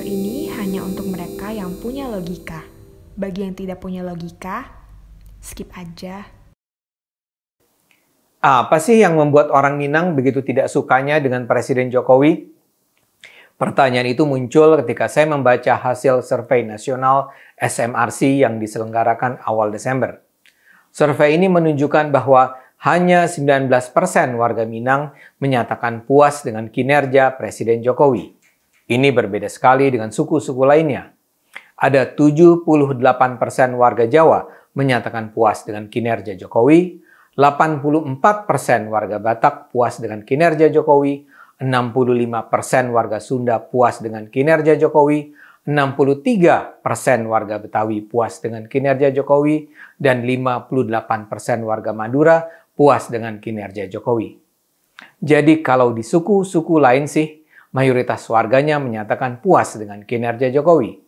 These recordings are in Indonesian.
ini hanya untuk mereka yang punya logika. Bagi yang tidak punya logika, skip aja. Apa sih yang membuat orang Minang begitu tidak sukanya dengan Presiden Jokowi? Pertanyaan itu muncul ketika saya membaca hasil survei nasional SMRC yang diselenggarakan awal Desember. Survei ini menunjukkan bahwa hanya 19% warga Minang menyatakan puas dengan kinerja Presiden Jokowi. Ini berbeda sekali dengan suku-suku lainnya. Ada 78% warga Jawa menyatakan puas dengan kinerja Jokowi, 84% warga Batak puas dengan kinerja Jokowi, 65% warga Sunda puas dengan kinerja Jokowi, 63% warga Betawi puas dengan kinerja Jokowi, dan 58% warga Madura puas dengan kinerja Jokowi. Jadi kalau di suku-suku lain sih, mayoritas warganya menyatakan puas dengan kinerja Jokowi.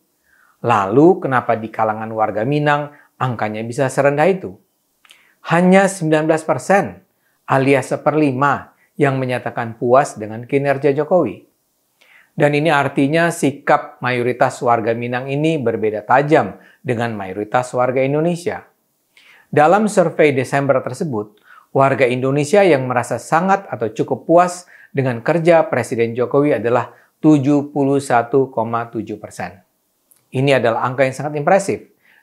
Lalu kenapa di kalangan warga Minang angkanya bisa serendah itu? Hanya 19% alias 1/5 yang menyatakan puas dengan kinerja Jokowi. Dan ini artinya sikap mayoritas warga Minang ini berbeda tajam dengan mayoritas warga Indonesia. Dalam survei Desember tersebut, warga Indonesia yang merasa sangat atau cukup puas dengan kerja Presiden Jokowi adalah 71,7%. Ini adalah angka yang sangat impresif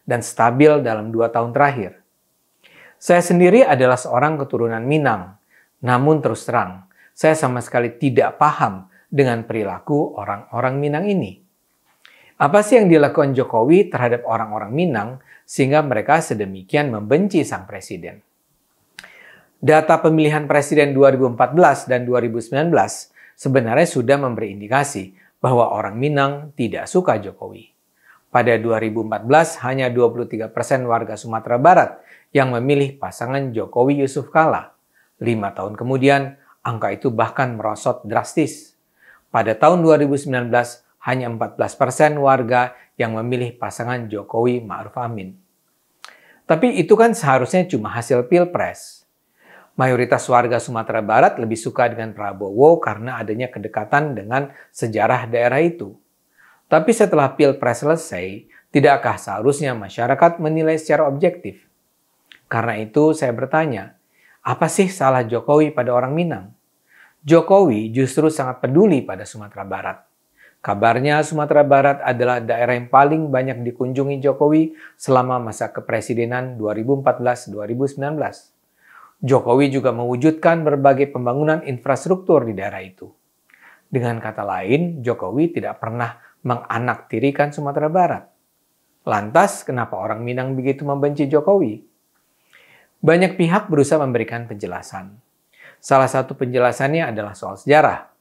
dan stabil dalam 2 tahun terakhir. Saya sendiri adalah seorang keturunan Minang, namun terus terang, saya sama sekali tidak paham dengan perilaku orang-orang Minang ini. Apa sih yang dilakukan Jokowi terhadap orang-orang Minang sehingga mereka sedemikian membenci sang presiden? Data pemilihan presiden 2014 dan 2019 sebenarnya sudah memberi indikasi bahwa orang Minang tidak suka Jokowi. Pada 2014, hanya 23% warga Sumatera Barat yang memilih pasangan Jokowi Yusuf Kala. 5 tahun kemudian, angka itu bahkan merosot drastis. Pada tahun 2019, hanya 14% warga yang memilih pasangan Jokowi Ma'ruf Amin. Tapi itu kan seharusnya cuma hasil pilpres. Mayoritas warga Sumatera Barat lebih suka dengan Prabowo karena adanya kedekatan dengan sejarah daerah itu. Tapi setelah pilpres selesai, tidakkah seharusnya masyarakat menilai secara objektif? Karena itu saya bertanya, apa sih salah Jokowi pada orang Minang? Jokowi justru sangat peduli pada Sumatera Barat. Kabarnya Sumatera Barat adalah daerah yang paling banyak dikunjungi Jokowi selama masa kepresidenan 2014-2019. Jokowi juga mewujudkan berbagai pembangunan infrastruktur di daerah itu. Dengan kata lain, Jokowi tidak pernah menganaktirikan Sumatera Barat. Lantas, kenapa orang Minang begitu membenci Jokowi? Banyak pihak berusaha memberikan penjelasan. Salah satu penjelasannya adalah soal sejarah.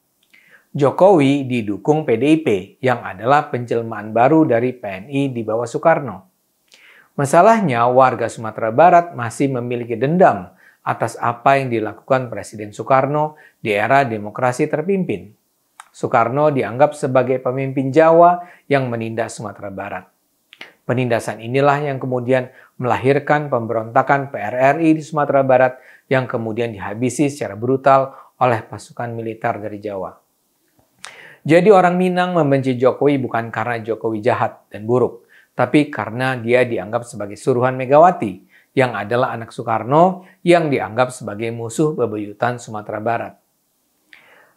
Jokowi didukung PDIP yang adalah penjelmaan baru dari PNI di bawah Soekarno. Masalahnya, warga Sumatera Barat masih memiliki dendam atas apa yang dilakukan Presiden Soekarno di era demokrasi terpimpin. Soekarno dianggap sebagai pemimpin Jawa yang menindas Sumatera Barat. Penindasan inilah yang kemudian melahirkan pemberontakan PRRI di Sumatera Barat yang kemudian dihabisi secara brutal oleh pasukan militer dari Jawa. Jadi orang Minang membenci Jokowi bukan karena Jokowi jahat dan buruk, tapi karena dia dianggap sebagai suruhan Megawati, yang adalah anak Soekarno yang dianggap sebagai musuh bebuyutan Sumatera Barat.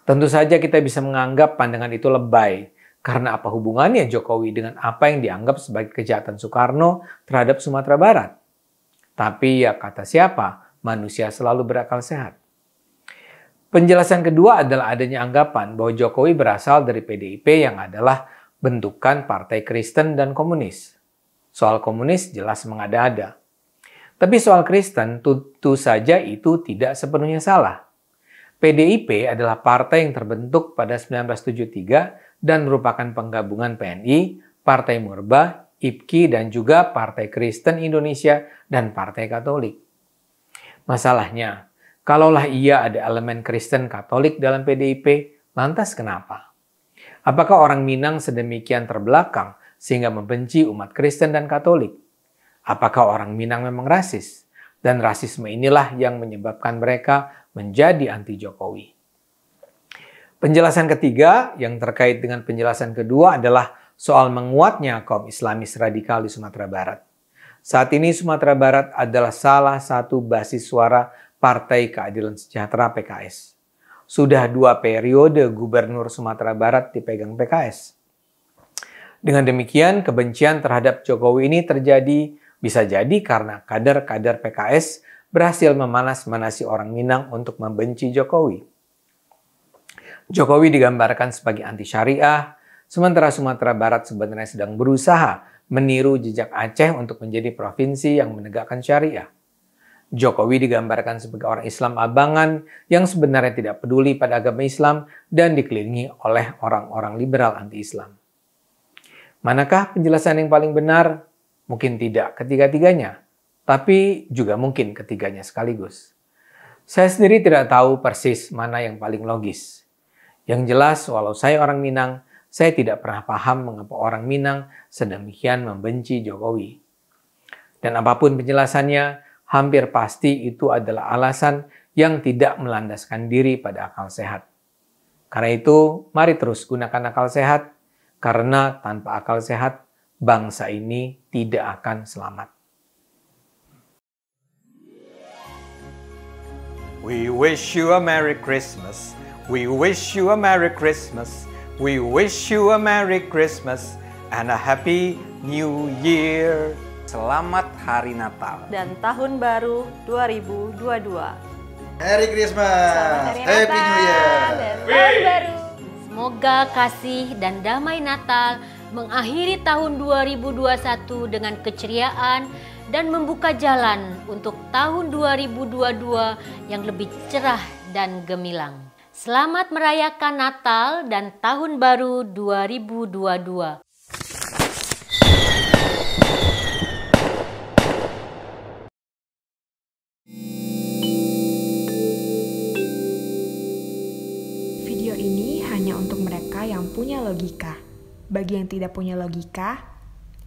Tentu saja kita bisa menganggap pandangan itu lebay, karena apa hubungannya Jokowi dengan apa yang dianggap sebagai kejahatan Soekarno terhadap Sumatera Barat? Tapi ya kata siapa, manusia selalu berakal sehat. Penjelasan kedua adalah adanya anggapan bahwa Jokowi berasal dari PDIP yang adalah bentukan partai Kristen dan komunis. Soal komunis jelas mengada-ada. Tapi soal Kristen tentu saja itu tidak sepenuhnya salah. PDIP adalah partai yang terbentuk pada 1973 dan merupakan penggabungan PNI, Partai Murba, IPKI, dan juga Partai Kristen Indonesia dan Partai Katolik. Masalahnya, kalaulah ia ada elemen Kristen Katolik dalam PDIP, lantas kenapa? Apakah orang Minang sedemikian terbelakang sehingga membenci umat Kristen dan Katolik? Apakah orang Minang memang rasis? Dan rasisme inilah yang menyebabkan mereka menjadi anti Jokowi. Penjelasan ketiga yang terkait dengan penjelasan kedua adalah soal menguatnya kaum Islamis radikal di Sumatera Barat. Saat ini Sumatera Barat adalah salah satu basis suara Partai Keadilan Sejahtera PKS. Sudah 2 periode Gubernur Sumatera Barat dipegang PKS. Dengan demikian, kebencian terhadap Jokowi ini terjadi bisa jadi karena kader-kader PKS berhasil memanas-manasi orang Minang untuk membenci Jokowi. Jokowi digambarkan sebagai anti syariah, sementara Sumatera Barat sebenarnya sedang berusaha meniru jejak Aceh untuk menjadi provinsi yang menegakkan syariah. Jokowi digambarkan sebagai orang Islam abangan yang sebenarnya tidak peduli pada agama Islam dan dikelilingi oleh orang-orang liberal anti-Islam. Manakah penjelasan yang paling benar? Mungkin tidak ketiga-tiganya, tapi juga mungkin ketiganya sekaligus. Saya sendiri tidak tahu persis mana yang paling logis. Yang jelas, walau saya orang Minang, saya tidak pernah paham mengapa orang Minang sedemikian membenci Jokowi. Dan apapun penjelasannya, hampir pasti itu adalah alasan yang tidak melandaskan diri pada akal sehat. Karena itu, mari terus gunakan akal sehat, karena tanpa akal sehat, bangsa ini tidak akan selamat. We wish you a Merry Christmas. We wish you a Merry Christmas. We wish you a Merry Christmas and a Happy New Year. Selamat Hari Natal dan Tahun Baru 2022. Merry Christmas, Happy New Year. Dan Tahun Baru. Semoga kasih dan damai Natal mengakhiri tahun 2021 dengan keceriaan dan membuka jalan untuk tahun 2022 yang lebih cerah dan gemilang. Selamat merayakan Natal dan Tahun Baru 2022. Video ini hanya untuk mereka yang punya logika. Bagi yang tidak punya logika,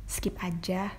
skip aja.